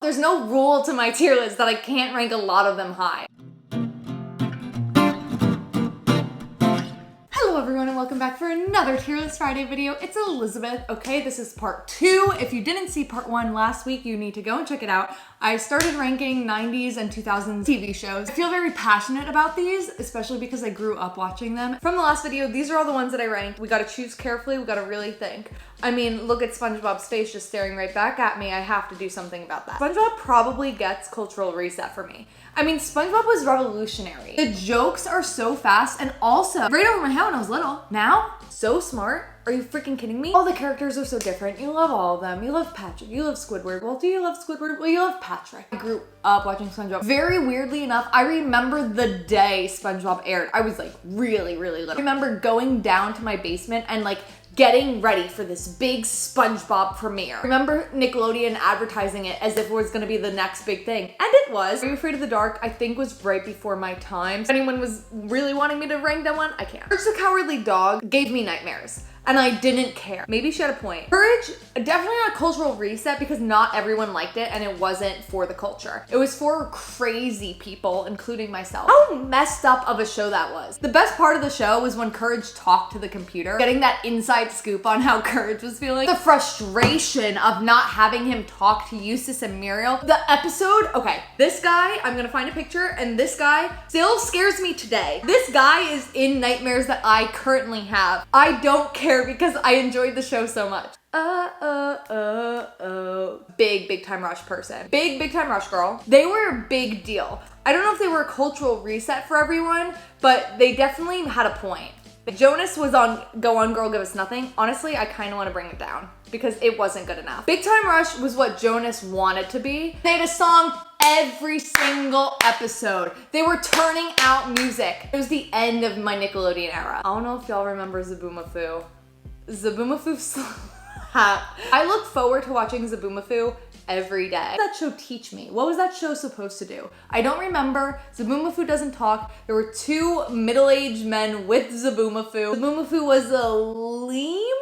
There's no rule to my tier list that I can't rank a lot of them high. Hello everyone and welcome back for another Tier List Friday video. It's Elizabeth. Okay, this is part 2. If you didn't see part 1 last week, you need to go and check it out. I started ranking 90s and 2000s TV shows. I feel very passionate about these, especially because I grew up watching them. From the last video, these are all the ones that I ranked. We gotta choose carefully, we gotta really think. I mean, look at SpongeBob's face just staring right back at me. I have to do something about that. SpongeBob probably gets cultural reset for me. I mean, SpongeBob was revolutionary. The jokes are so fast and also right over my head when I was little. Now, so smart. Are you freaking kidding me? All the characters are so different. You love all of them. You love Patrick. You love Squidward. Well, do you love Squidward? Well, you love Patrick. I grew up watching SpongeBob. Very weirdly enough, I remember the day SpongeBob aired. I was like really little. I remember going down to my basement and like getting ready for this big SpongeBob premiere. I remember Nickelodeon advertising it as if it was gonna be the next big thing. And it was. Are You Afraid of the Dark, I think, was right before my time. If anyone was really wanting me to rank that one, I can't. Courage the Cowardly Dog gave me nightmares. And I didn't care. Maybe she had a point. Courage, definitely not a cultural reset because not everyone liked it and it wasn't for the culture. It was for crazy people, including myself. How messed up of a show that was. The best part of the show was when Courage talked to the computer, getting that inside scoop on how Courage was feeling. The frustration of not having him talk to Eustace and Muriel. The episode, okay, this guy, I'm gonna find a picture, and this guy still scares me today. This guy is in nightmares that I currently have. I don't care because I enjoyed the show so much. Big time Rush person. Big time Rush girl. They were a big deal. I don't know if they were a cultural reset for everyone, but they definitely had a point. Jonas was on Go On Girl Give Us Nothing. Honestly, I kind of want to bring it down because it wasn't good enough. Big Time Rush was what Jonas wanted to be. They had a song every single episode. They were turning out music. It was the end of my Nickelodeon era. I don't know if y'all remember Zaboomafoo. Zaboomafoo. I look forward to watching Zaboomafoo every day. What did that show teach me? What was that show supposed to do? I don't remember. Zaboomafoo doesn't talk. There were two middle-aged men with Zaboomafoo. Zaboomafoo was a lemur?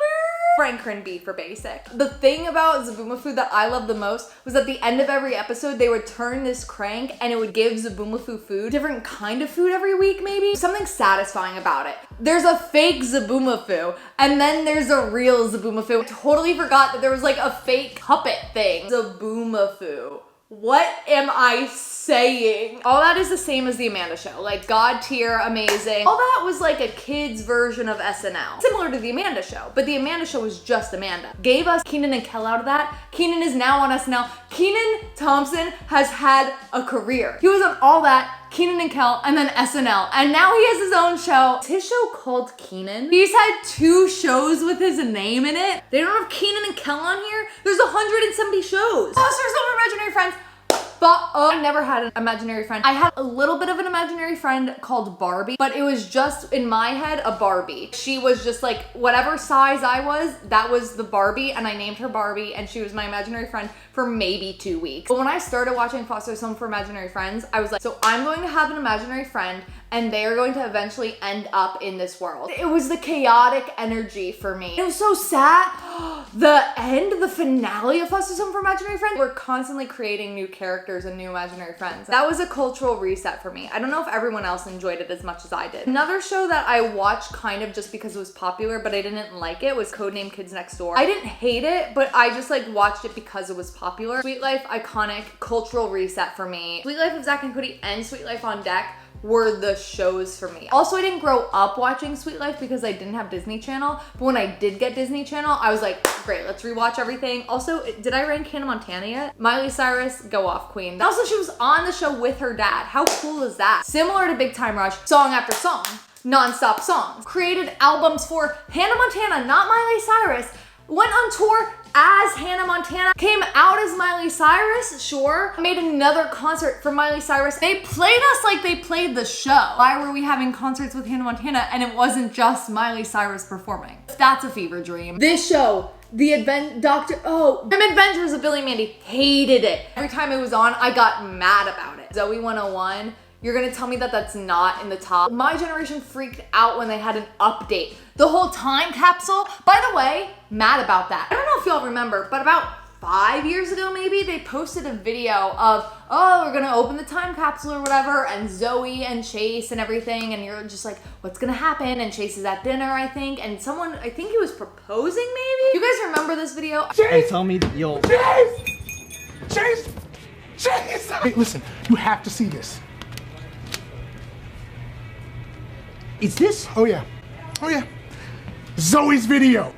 Frank Cranby for basic. The thing about Zaboomafoo that I love the most was at the end of every episode, they would turn this crank and it would give Zaboomafoo food. Different kind of food every week, maybe? Something satisfying about it. There's a fake Zaboomafoo and then there's a real Zaboomafoo. I totally forgot that there was like a fake puppet thing. Zaboomafoo. What am I saying? All that is the same as the Amanda Show. Like God tier, amazing. All that was like a kid's version of SNL. Similar to the Amanda Show, but the Amanda Show was just Amanda. Gave us Kenan and Kel out of that. Kenan is now on SNL. Kenan Thompson has had a career. He was on All That, Kenan and Kel, and then SNL. And now he has his own show. Is his show called Kenan? He's had 2 shows with his name in it. They don't have Kenan and Kel on here? There's 170 shows. Foster Summer Imaginary Friends. But I never had an imaginary friend. I had a little bit of an imaginary friend called Barbie, but it was just in my head a Barbie. She was just like whatever size I was, that was the Barbie, and I named her Barbie, and she was my imaginary friend for maybe 2 weeks. But when I started watching Foster's Home for Imaginary Friends, I was like, so I'm going to have an imaginary friend and they are going to eventually end up in this world. It was the chaotic energy for me. It was so sad. The end, the finale of Foster's Home for Imaginary Friends, we're constantly creating new characters and new imaginary friends. That was a cultural reset for me. I don't know if everyone else enjoyed it as much as I did. Another show that I watched kind of just because it was popular, but I didn't like it, was Codename Kids Next Door. I didn't hate it, but I just like watched it because it was popular. Sweet Life, iconic, cultural reset for me. Sweet Life of Zach and Cody and Sweet Life on Deck were the shows for me. Also, I didn't grow up watching Sweet Life because I didn't have Disney Channel, but when I did get Disney Channel, I was like, great, let's rewatch everything. Also, did I rank Hannah Montana yet? Miley Cyrus, go off queen. Also, she was on the show with her dad. How cool is that? Similar to Big Time Rush, song after song, non-stop songs. Created albums for Hannah Montana, not Miley Cyrus. Went on tour as Hannah Montana, came out as Miley Cyrus, sure. Made another concert for Miley Cyrus. They played us like they played the show. Why were we having concerts with Hannah Montana and it wasn't just Miley Cyrus performing? That's a fever dream. This show, Adventures of Billy and Mandy, hated it. Every time it was on, I got mad about it. Zoe 101, you're gonna tell me that that's not in the top? My generation freaked out when they had an update. The whole time capsule, by the way, mad about that. I don't know if y'all remember, but about 5 years ago maybe, they posted a video of, oh, we're gonna open the time capsule or whatever, and Zoe and Chase and everything, and you're just like, what's gonna happen? And Chase is at dinner, I think, and someone, I think he was proposing maybe? You guys remember this video? Chase! Tell me that you'll... Chase! Hey, listen, you have to see this. Is this? Oh yeah. Zoe's video.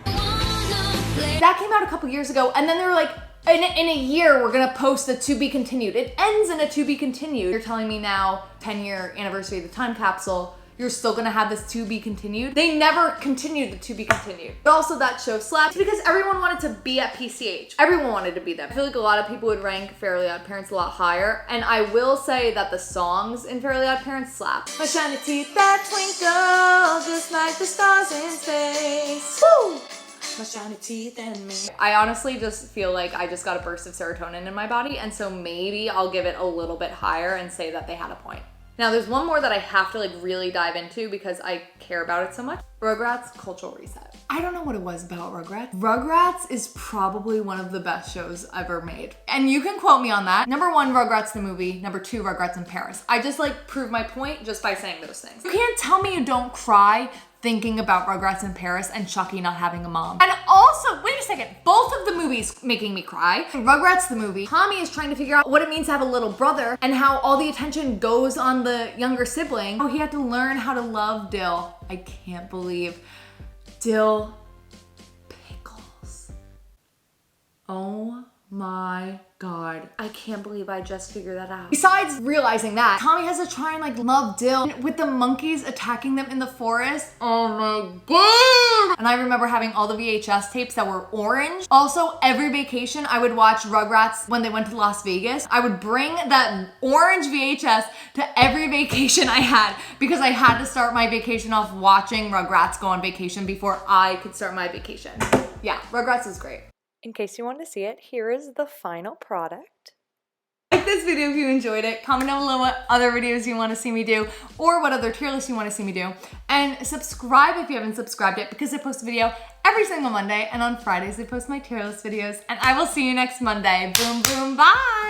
That came out a couple years ago, and then they were like, in a year, we're gonna post a to be continued. It ends in a to be continued. You're telling me now, 10-year anniversary of the time capsule, you're still gonna have this to be continued? They never continued the to be continued. But also that show slapped because everyone wanted to be at PCH. Everyone wanted to be them. I feel like a lot of people would rank Fairly Odd Parents a lot higher, and I will say that the songs in Fairly Odd Parents slap. My shiny teeth that twinkle just like the stars in space. Woo! My shiny teeth and me. I honestly just feel like I just got a burst of serotonin in my body, and so maybe I'll give it a little bit higher and say that they had a point. Now there's one more that I have to like really dive into because I care about it so much. Rugrats Cultural Reset. I don't know what it was about Rugrats. Rugrats is probably one of the best shows ever made. And you can quote me on that. Number 1, Rugrats the movie. Number 2, Rugrats in Paris. I just like prove my point just by saying those things. You can't tell me you don't cry thinking about Rugrats in Paris and Chucky not having a mom. And also, wait a second, both of the movies making me cry. Rugrats the movie, Tommy is trying to figure out what it means to have a little brother and how all the attention goes on the younger sibling. Oh, he had to learn how to love Dill. I can't believe Dill pickles. Oh my God. I can't believe I just figured that out. Besides realizing that, Tommy has to try and like love Dill with the monkeys attacking them in the forest. Oh my God. And I remember having all the VHS tapes that were orange. Also, every vacation I would watch Rugrats when they went to Las Vegas. I would bring that orange VHS to every vacation I had because I had to start my vacation off watching Rugrats go on vacation before I could start my vacation. Yeah, Rugrats is great. In case you want to see it, here is the final product. Like this video if you enjoyed it. Comment down below what other videos you want to see me do or what other tier lists you want to see me do. And subscribe if you haven't subscribed yet because I post a video every single Monday, and on Fridays I post my tier list videos. And I will see you next Monday. Boom, boom, bye!